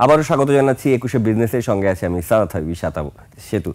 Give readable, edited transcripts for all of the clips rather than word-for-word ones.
আবারও স্বাগত জানাচ্ছি 21শে বিজনেসের সঙ্গে আছে আমি সানাত হাবিব সেতু।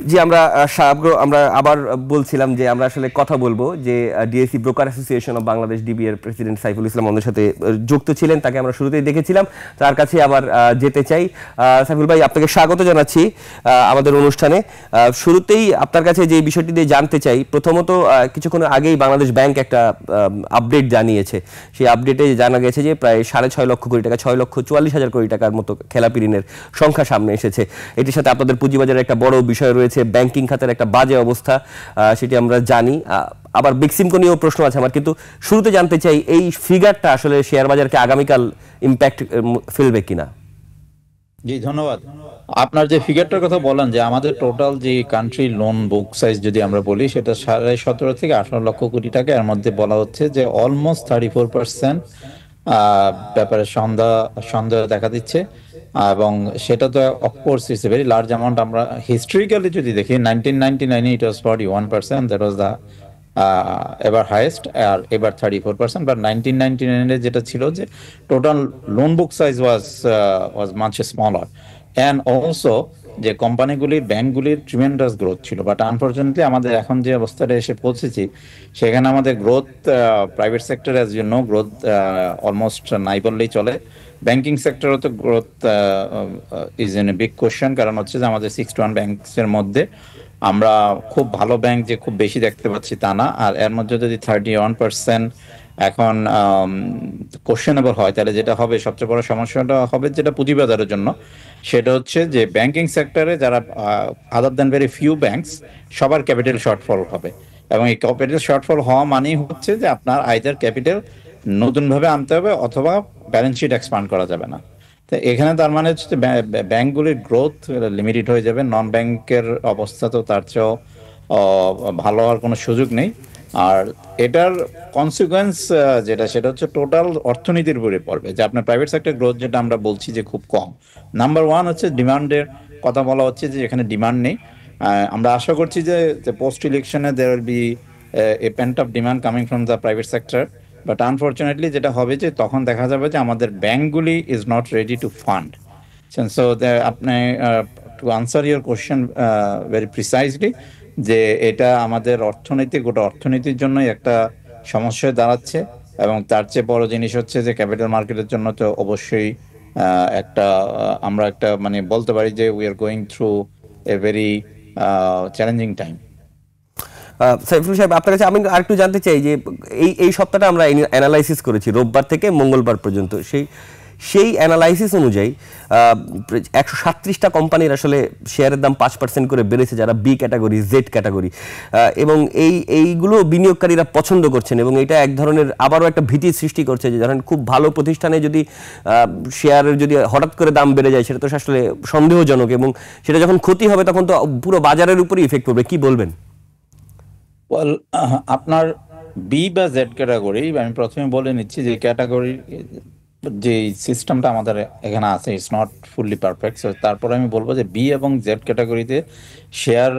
জি আমরা আবার বলছিলাম যে আমরা আসলে কথা বলবো যে DSC broker association of Bangladesh DB এর প্রেসিডেন্ট সাইফুল ইসলাম আমাদের সাথে যুক্ত ছিলেন, তাকে আমরা শুরুতেই দেখেছিলাম, তার কাছে আবার যেতে চাই। সাইফুল ভাই, আপনাকে স্বাগত জানাচ্ছি আমাদের অনুষ্ঠানে। শুরুতেই আপনার কাছে যে বিষয়টি দিয়ে জানতে চাই, প্রথমত কিছুক্ষণ আগেই বাংলাদেশ ব্যাংক একটা আপডেট জানিয়েছে। সেই আপডেটে জানা গেছে যে প্রায় 6.5 লক্ষ কোটি টাকা, 6,44,000 কোটি টাকার মতো খেলাপি ঋণের সংখ্যা সামনে এসেছে। এটির সাথে আপনাদের পুঁজিবাজারের একটা বড় বিষয় রয়েছে, ব্যাংকিং খাতের একটা বাজে অবস্থা, সেটি আমরা জানি। আবার বিক্সিমকো নিয়েও প্রশ্ন আছে আমার, কিন্তু শুরুতে জানতে চাই এই ফিগারটা আসলে শেয়ার বাজারকে আগামীকাল ইম্প্যাক্ট ফেলবে কিনা। জি ধন্যবাদ। আপনার যে ফিগারটার কথা বলেন যে আমাদের টোটাল যে কান্ট্রি লোন বুক সাইজ যদি আমরা বলি সেটা 17.5 থেকে 18 লক্ষ কোটি টাকা। এর মধ্যে বলা হচ্ছে যে অলমোস্ট 34% ব্যাপারে সন্দেহ দেখা দিচ্ছে, এবং সেটা তো of course it's a very large amount. আমরা হিস্ট্রিক্যালি যদি দেখি 1999 it was 41%, that was the এবার হাইয়েস্ট, আর এবার 34%। বাট 1999 যেটা ছিল যে total loan book size was much smaller, and also যে কোম্পানিগুলির ব্যাংকগুলির ট্রিমেন্ডাস গ্রোথ ছিল। বাট আনফর্চুনেটলি আমাদের এখন যে অবস্থাটা এসে পৌঁছেছি সেখানে আমাদের growth, private sector as you know growth almost নাই বললেই চলে। ব্যাংকিং সেক্টরও তো growth is in a big question, কারণ হচ্ছে যে আমাদের 61 ব্যাংকসের মধ্যে আমরা খুব ভালো ব্যাংক যে খুব বেশি দেখতে পাচ্ছি তা না। আর এর মধ্যে যদি 31% এখন কোশ্চেনেবল হয়, তাহলে যেটা হবে সবচেয়ে বড় সমস্যাটা হবে যেটা পুঁজিবাজারের জন্য, সেটা হচ্ছে যে ব্যাংকিং সেক্টরে যারা other than very few banks সবার ক্যাপিটাল শর্টফল হবে, এবং এই ক্যাপিটাল শর্টফল হওয়া মানেই হচ্ছে যে আপনার আইদার ক্যাপিটাল নতুনভাবে আনতে হবে অথবা ব্যালেন্স শিট এক্সপান্ড করা যাবে না। তো এখানে তার মানে হচ্ছে ব্যাংকগুলির গ্রোথ লিমিটেড হয়ে যাবে। নন ব্যাংকের অবস্থা তো তার চেয়েও ভালো হওয়ার কোনো সুযোগ নেই। আর এটার কনসিকুয়েন্স যেটা সেটা হচ্ছে টোটাল অর্থনীতির উপরে পড়বে, যে আপনার প্রাইভেট সেক্টর গ্রোথ যেটা আমরা বলছি যে খুব কম। নাম্বার ওয়ান হচ্ছে ডিমান্ডের কথা বলা হচ্ছে যে এখানে ডিমান্ড নেই। আমরা আশা করছি যে পোস্ট ইলেকশনে there will be a pent up demand coming from the private sector. But unfortunately যেটা হবে যে তখন দেখা যাবে যে আমাদের ব্যাংকগুলি is not ready to fund. So আপনি to answer your question very precisely, যে এটা আমাদের গোটা অর্থনীতির জন্যই একটা সমস্যায় দাঁড়াচ্ছে, এবং তার চেয়ে বড় জিনিস হচ্ছে যে ক্যাপিটাল মার্কেটের জন্য তো অবশ্যই আমরা একটা মানে বলতে পারি যে we are going through a very challenging time. Saiful সাহেব, আপনার কাছে আমি আরেকটু জানতে চাই যে এই সপ্তাহটা আমরা অ্যানালাইসিস করেছি রোববার থেকে মঙ্গলবার পর্যন্ত। সেই অ্যানালাইসিস অনুযায়ী 137টা কোম্পানির আসলে শেয়ারের দাম 5% করে বেড়েছে, যারা বি ক্যাটাগরি, জেড ক্যাটাগরি, এবং এইগুলো বিনিয়োগকারীরা পছন্দ করছেন, এবং এটা এক ধরনের আবারও একটা ভীতি সৃষ্টি করছে যে ধরেন খুব ভালো প্রতিষ্ঠানে যদি শেয়ারের যদি হঠাৎ করে দাম বেড়ে যায় সেটা তো আসলে সন্দেহজনক, এবং সেটা যখন ক্ষতি হবে তখন তো পুরো বাজারের উপরই ইফেক্ট পড়বে। কি বলবেন? ওয়েল, আপনার বি বা জেড ক্যাটাগরি, আমি প্রথমে বলে নিচ্ছি যে ক্যাটাগরি যে সিস্টেমটা আমাদের এখানে আছে ইটস নট ফুললি পারফেক্ট। তারপরে আমি বলবো যে বি এবং জেড ক্যাটাগরিতে শেয়ার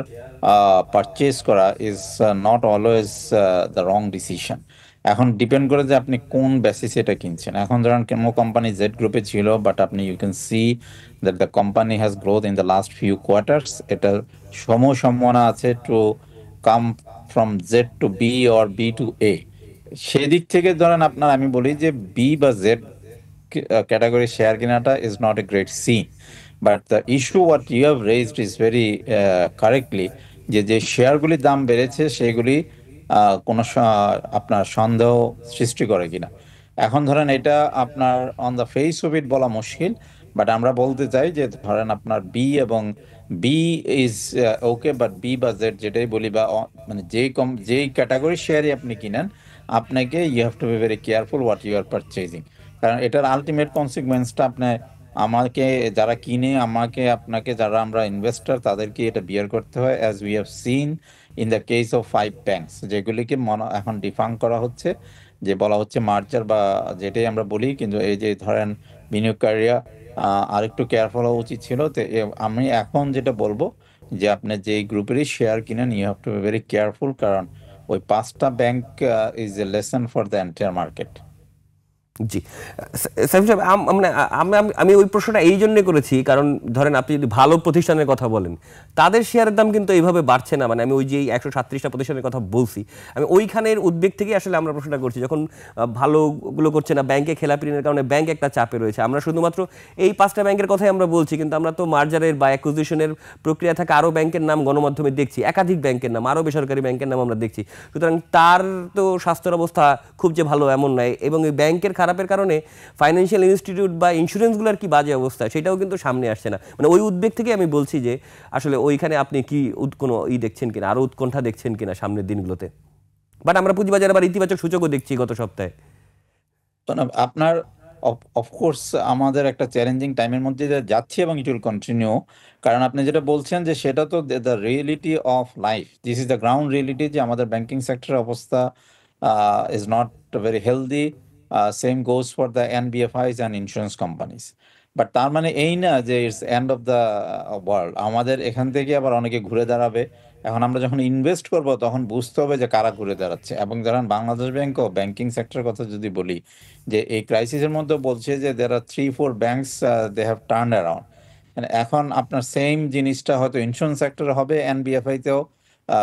পারচেজ করা is not always the wrong decision. এখন ডিপেন্ড করে যে আপনি কোন বেসিসে এটা কিনছেন। এখন ধরেন কোনো কোম্পানি জেড গ্রুপে ছিল, বাট আপনি you can see that the company has growth in the last few quarters. এটার সম্ভাবনা আছে to come from Z to B or B to A. সেদিক থেকে ধরেন আপনার আমি বলি যে বি বা Z category share kinata is not a great scene, but the issue what you have raised is very correctly, যে শেয়ারগুলির দাম বেড়েছে সেগুলি কোনো আপনার সন্দেহ সৃষ্টি করে কিনা। এখন ধরেন এটা আপনার on the face of it বলা মুশকিল, বাট আমরা বলতে চাই যে ধরেন আপনার বি এবং B is okay, but B বা জেড যেটাই বলি বা মানে যেই ক্যাটাগরি শেয়ারই আপনি কিনেন, আপনাকে you have to be very careful what you are purchasing. কারণ এটার আলটিমেট কনসিকুয়েন্সটা আমাকে যারা কিনে, আপনাকে যারা আমরা ইনভেস্টর, তাদেরকে এটা বিয়ার করতে হয়, as we have seen in the case of 5 banks, যেগুলিকে এখন ডিফাঙ্ক করা হচ্ছে, যে বলা হচ্ছে মার্জার বা যেটাই আমরা বলি। কিন্তু এই যে ধরেন বিনিয়োগকারীরা আরেকটু কেয়ারফুল হওয়া উচিত ছিল। তো আমি এখন যেটা বলবো যে আপনি যে গ্রুপেরই শেয়ার কিনেন, you have to be very careful, কারণ ওই 5টা bank is a lesson for the entire market. জি, সাইফুল সাহেব, মানে আমি ওই প্রশ্নটা এই জন্য করেছি কারণ ধরেন আপনি যদি ভালো প্রতিষ্ঠানের কথা বলেন, তাদের শেয়ারের দাম কিন্তু এইভাবে বাড়ছে না। মানে আমি ওই যে 137টা প্রতিষ্ঠানের কথা বলছি, আমি ওইখানের উদ্বেগ থেকে আসলে আমরা প্রশ্নটা করছি। যখন ভালোগুলো করছে না, ব্যাংকে খেলাপি ঋণের কারণে ব্যাংক একটা চাপে রয়েছে। আমরা শুধুমাত্র এই 5টা ব্যাংকের কথাই আমরা বলছি, কিন্তু আমরা তো মার্জারের বা অ্যাকুইজিশনের প্রক্রিয়া থাকা আরও ব্যাংকের নাম গণমাধ্যমে দেখছি, একাধিক ব্যাংকের নাম, আরও বেসরকারি ব্যাংকের নাম আমরা দেখছি। সুতরাং তার তো স্বাস্থ্যের অবস্থা খুব যে ভালো এমন নয়, এবং এই ব্যাংকের খারাপের কারণে ফাইন্যান্সিয়াল ইনস্টিটিউট বা ইন্স্যুরেন্সগুলোর কি বাজে অবস্থা সেটাও কিন্তু সামনে আসছে না। মানে ওই উদ্বেগ থেকে আমি বলছি যে আসলে ওইখানে আপনি কি কোনো দেখছেন কিনা, আরও উৎকণ্ঠা দেখছেন কিনা সামনের দিনগুলোতে। বাট আমরা পুঁজিবাজারে আবার ইতিবাচক সূচকও দেখছি গত সপ্তাহে। আপনার অফকোর্স আমাদের একটা চ্যালেঞ্জিং টাইমের মধ্যে দিয়ে যাচ্ছি এবং ইট উইল কন্টিনিউ। কারণ আপনি যেটা বলছেন যে সেটা তো the reality of life, this is the ground reality, যে আমাদের ব্যাংকিং সেক্টরের অবস্থা is not very healthy. Same goes for the NBFIs and insurance companies. But তার মানে এই না যে it's end of the world. আমাদের এখান থেকে আবার অনেকে ঘুরে দাঁড়াবে। এখন আমরা যখন ইনভেস্ট করব তখন বুঝতে হবে যে কারা ঘুরে দাঁড়াচ্ছে। এবং ধরেন বাংলাদেশ ব্যাংকও ব্যাংকিং সেক্টরের কথা যদি বলি, যে এই ক্রাইসিসের মধ্যে বলছে যে there are 3-4 banks they have turned around। এখন আপনার সেম জিনিসটা হয়তো ইন্স্যুরেন্স সেক্টরে হবে, এনবিএফআই তেও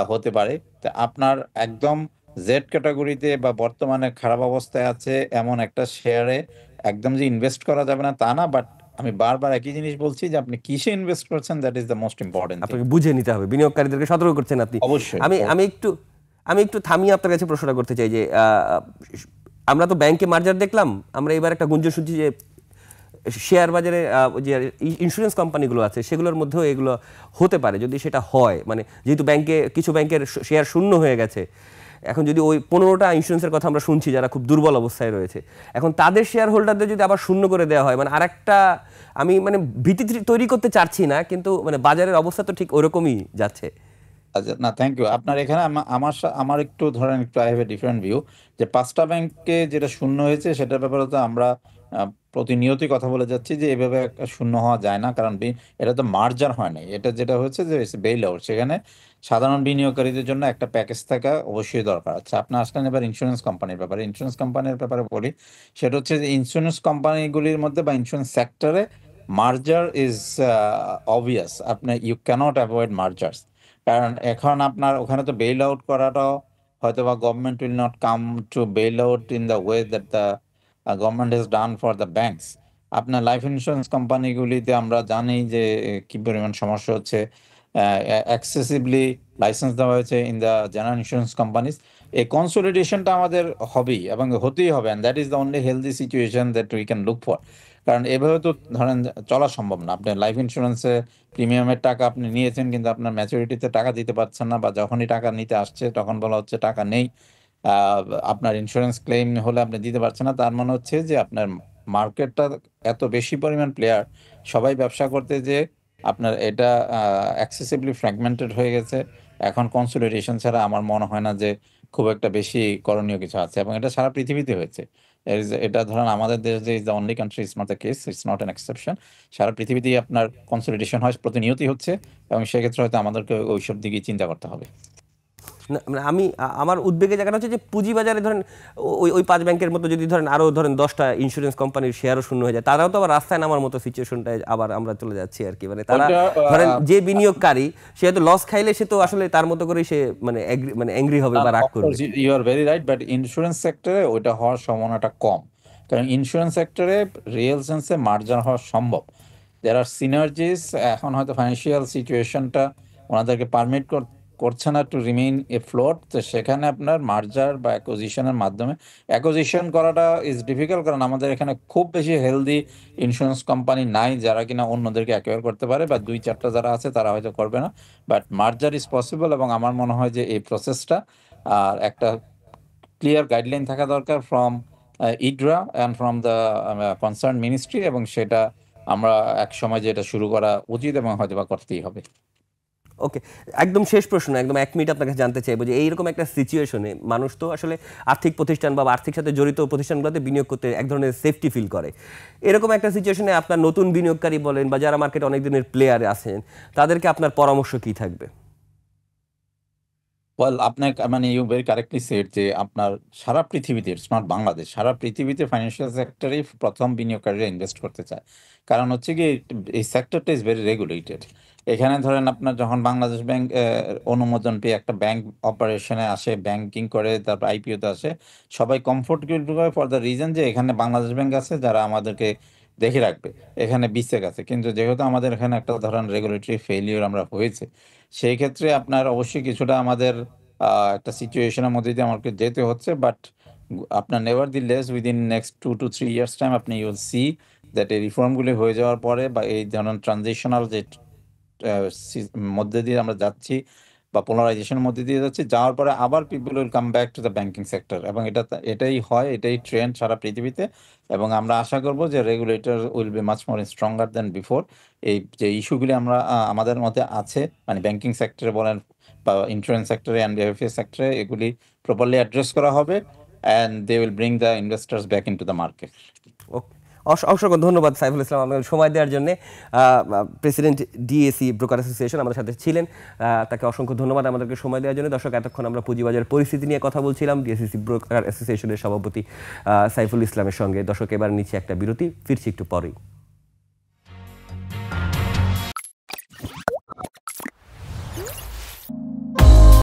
হতে পারে। তা আপনার একদম জেড ক্যাটাগরিতে বা বর্তমানে খারাপ অবস্থায় আছে এমন একটা শেয়ারে একদম যে ইনভেস্ট করা যাবে না তা না, বাট আমি বারবার একই জিনিস বলছি যে আপনি কিসে ইনভেস্ট করছেন, that is the most important thing. আপনাকে বুঝে নিতে হবে, বিনিয়োগকারীদেরকে সতর্ক করছেন আপনি। অবশ্যই। আমি আমি একটু আমি একটু থামিয়ে আপনার কাছে প্রশ্নটা করতে চাই যে আমরা তো ব্যাংকে মার্জার দেখলাম, আমরা এবার একটা গুঞ্জন শুনছি যে শেয়ার বাজারে যে ইন্স্যুরেন্স কোম্পানিগুলো আছে সেগুলোর মধ্যেও এগুলো হতে পারে। যদি সেটা হয়, মানে যেহেতু কিছু ব্যাংকের শেয়ার শূন্য হয়ে গেছে, এখন যদি ওই 15টা ইন্স্যুরেন্সের কথা আমরা শুনছি যারা খুব দুর্বল অবস্থায় রয়েছে, এখন তাদের শেয়ার হোল্ডারদের যদি আবার শূন্য করে দেওয়া হয়, মানে আরেকটা, আমি মানে ভীতি তৈরি করতে চাচ্ছি না, কিন্তু মানে বাজারের অবস্থা তো ঠিক ওরকমই যাচ্ছে। আচ্ছা, না থ্যাংক ইউ। আপনার এখানে আমার একটু ধরেন একটু I have a different view. যে 5টা ব্যাংকে যেটা শূন্য হয়েছে সেটার ব্যাপারে তো আমরা প্রতিনিয়তই কথা বলে যাচ্ছি যে এভাবে শূন্য হওয়া যায় না। কারণ এটা তো মার্জার হয় নাই, এটা যেটা হয়েছে যে বেইল আউট। সেখানে সাধারণ বিনিয়োগকারীদের জন্য একটা প্যাকেজ থাকা অবশ্যই দরকার। আচ্ছা, আপনি আসলেন এবার ইন্স্যুরেন্স কোম্পানির ব্যাপারে। ইন্স্যুরেন্স কোম্পানির ব্যাপারে বলি, সেটা হচ্ছে যে ইন্স্যুরেন্স কোম্পানিগুলির মধ্যে বা ইন্স্যুরেন্স সেক্টরে মার্জার ইজ অবভিয়াস। আপনি ইউ ক্যানট অ্যাভয়েড মার্জার্স। কারণ এখন আপনার ওখানে তো বেইল আউট করাটাও হয়তো বা government will not come to bail out in the way that the government has done for the banks. আপনার লাইফ ইন্স্যুরেন্স কোম্পানিগুলিতে আমরা জানি যে কি পরিমাণ সমস্যা হচ্ছে। এক্সেসিভলি লাইসেন্স দেওয়া হয়েছে in the general insurance companies. এই কনসোলিডেশনটা আমাদের হবেই এবং হতেই হবে, and that is the only healthy situation that we can look for. কারণ এভাবে তো ধরেন চলা সম্ভব না। আপনি লাইফ ইন্স্যুরেন্সে প্রিমিয়ামের টাকা আপনি নিয়েছেন, কিন্তু আপনার ম্যাচুরিটিতে টাকা দিতে পারছেন না, বা যখনই টাকা নিতে আসছে তখন বলা হচ্ছে টাকা নেই। আপনার ইন্স্যুরেন্স ক্লেম হলে আপনি দিতে পারছেন না। তার মানে হচ্ছে যে আপনার মার্কেটটা এত বেশি পরিমাণ প্লেয়ার, সবাই ব্যবসা করতে, যে আপনার এটা অ্যাক্সেসিভলি ফ্র্যাগমেন্টেড হয়ে গেছে। এখন কনসোলিডেশন ছাড়া আমার মনে হয় না যে খুব একটা বেশি করণীয় কিছু আছে, এবং এটা সারা পৃথিবীতে হয়েছে। এটা ধরেন আমাদের দেশ যে is the only country, it's not the case, it's not an exception. সারা পৃথিবীতেই আপনার কনসোলিডেশন হয়, প্রতিনিয়তই হচ্ছে, এবং সেক্ষেত্রে হয়তো আমাদেরকে ওইসব দিকেই চিন্তা করতে হবে। না, মানে আমার উদ্বেগের জায়গাটা হচ্ছে যে পুঁজিবাজারে ধরেন ওই 5 ব্যাংকের মতো যদি ধরেন আরও ধরেন 10টা ইন্স্যুরেন্স কোম্পানির শেয়ারও শূন্য হয়ে যায়, তারাও তো আবার রাস্তায় নামার মতো সিচুয়েশনটায় আবার আমরা চলে যাচ্ছি আর কি। মানে তারা ধরেন যে বিনিয়োগকারী, সে হয়তো লস খাইলে সে তো আসলে তার মতো করে সে মানে অ্যাংরি হবে বা রাগ করবে। You are very right, but insurance সেক্টরে ওইটা হওয়ার সম্ভাবনাটা কম। কারণ ইন্স্যুরেন্স সেক্টরে রিয়েল সেন্সে মার্জার হওয়া সম্ভব। দেয়ার আর সিনার্জিস। এখন হয়তো ফাইন্যান্সিয়াল সিচুয়েশনটা ওনাদেরকে পারমিট করছে না টু রিমেইন এ ফ্লোট। তো সেখানে আপনার মার্জার বা অ্যাকুইজিশনের মাধ্যমে, অ্যাকুইজিশন করাটা ইজ ডিফিকাল্ট, কারণ আমাদের এখানে খুব বেশি হেলদি ইন্স্যুরেন্স কোম্পানি নাই যারা কিনা অন্যদেরকে অ্যাকোয়ার করতে পারে, বা 2-4টা যারা আছে তারা হয়তো করবে না। বাট মার্জার ইজ পসিবল, এবং আমার মনে হয় যে এই প্রসেসটা আর একটা ক্লিয়ার গাইডলাইন থাকা দরকার from IDRA and from the concern ministry, এবং সেটা আমরা এক সময় যে এটা শুরু করা উচিত এবং হয়তো বা করতেই হবে। ওকে, একদম শেষ প্রশ্ন, একদম 1 মিনিট আপনাকে জানতে চাইবো যে এইরকম একটা সিচুয়েশনে মানুষ তো আসলে আর্থিক প্রতিষ্ঠান বা আর্থিক সাথে জড়িত প্রতিষ্ঠানগুলোতে বিনিয়োগ করতে এক ধরনের সেফটি ফিল করে। এরকম একটা সিচুয়েশনে আপনার নতুন বিনিয়োগকারী বলেন বা যারা মার্কেটে অনেক দিনের প্লেয়ার আছেন, তাদেরকে আপনার পরামর্শ কি থাকবে? ওয়েল আপনাকে মানে ইউ ভেরি কারেক্টলি সেড যে আপনার সারা পৃথিবীতে, ইটস নট বাংলাদেশ, সারা পৃথিবীতে ফাইন্যান্সিয়াল সেক্টরেই প্রথম বিনিয়োগকারীরা ইনভেস্ট করতে চায়। কারণ হচ্ছে কি এই সেক্টরটা ইজ ভেরি রেগুলেটেড। এখানে ধরেন আপনার যখন বাংলাদেশ ব্যাংক অনুমোদন পেয়ে একটা ব্যাংক অপারেশনে আসে, ব্যাংকিং করে, তারপর আইপিওতে আসে, সবাই কমফোর্টেবল হয় ফর দ্য রিজন যে এখানে বাংলাদেশ ব্যাংক আছে যারা আমাদেরকে দেখে রাখবে, এখানে বিসেক আছে। কিন্তু যেহেতু আমাদের এখানে একটা ধরেন রেগুলেটরি ফেলিওর আমরা হয়েছে, সেই ক্ষেত্রে আপনার অবশ্যই কিছুটা আমাদের একটা সিচুয়েশনের মধ্যে দিয়ে আমাকে যেতে হচ্ছে। বাট আপনার never the less within next 2 to 3 years time আপনি ইউল সি দ্যাট এই রিফর্মগুলি হয়ে যাওয়ার পরে বা এই ধরনের ট্রানজিশনাল যে মধ্যে দিয়ে আমরা যাচ্ছি বা পোলারাইজেশনের মধ্যে দিয়ে যাচ্ছি, যাওয়ার পরে আবার people will come back to the banking sector. এবং এটাই হয়, এটাই ট্রেন্ড সারা পৃথিবীতে। এবং আমরা আশা করব যে regulator will be much more stronger than before. এই যে ইস্যুগুলি আমরা আমাদের মধ্যে আছে, মানে ব্যাংকিং সেক্টরে বলেন বা ইন্স্যুরেন্স সেক্টরে অ্যান্ড বিএফএস সেক্টরে, এগুলি প্রপারলি অ্যাড্রেস করা হবে and they will bring the investors back in to the market. Okay, অসংখ্য ধন্যবাদ সাইফুল ইসলাম আমাদের সময় দেওয়ার জন্য। প্রেসিডেন্ট ডিএসি ব্রোকার অ্যাসোসিয়েশন আমাদের সাথে ছিলেন, তাকে অসংখ্য ধন্যবাদ আমাদেরকে সময় দেওয়ার জন্য। দর্শক, এতক্ষণ আমরা পুঁজিবাজার পরিস্থিতি নিয়ে কথা বলছিলাম ডিএসসি ব্রোকার অ্যাসোসিয়েশনের সভাপতি সাইফুল ইসলামের সঙ্গে। দর্শক, এবার নিচে একটা বিরতি, ফিরছি একটু পরেই।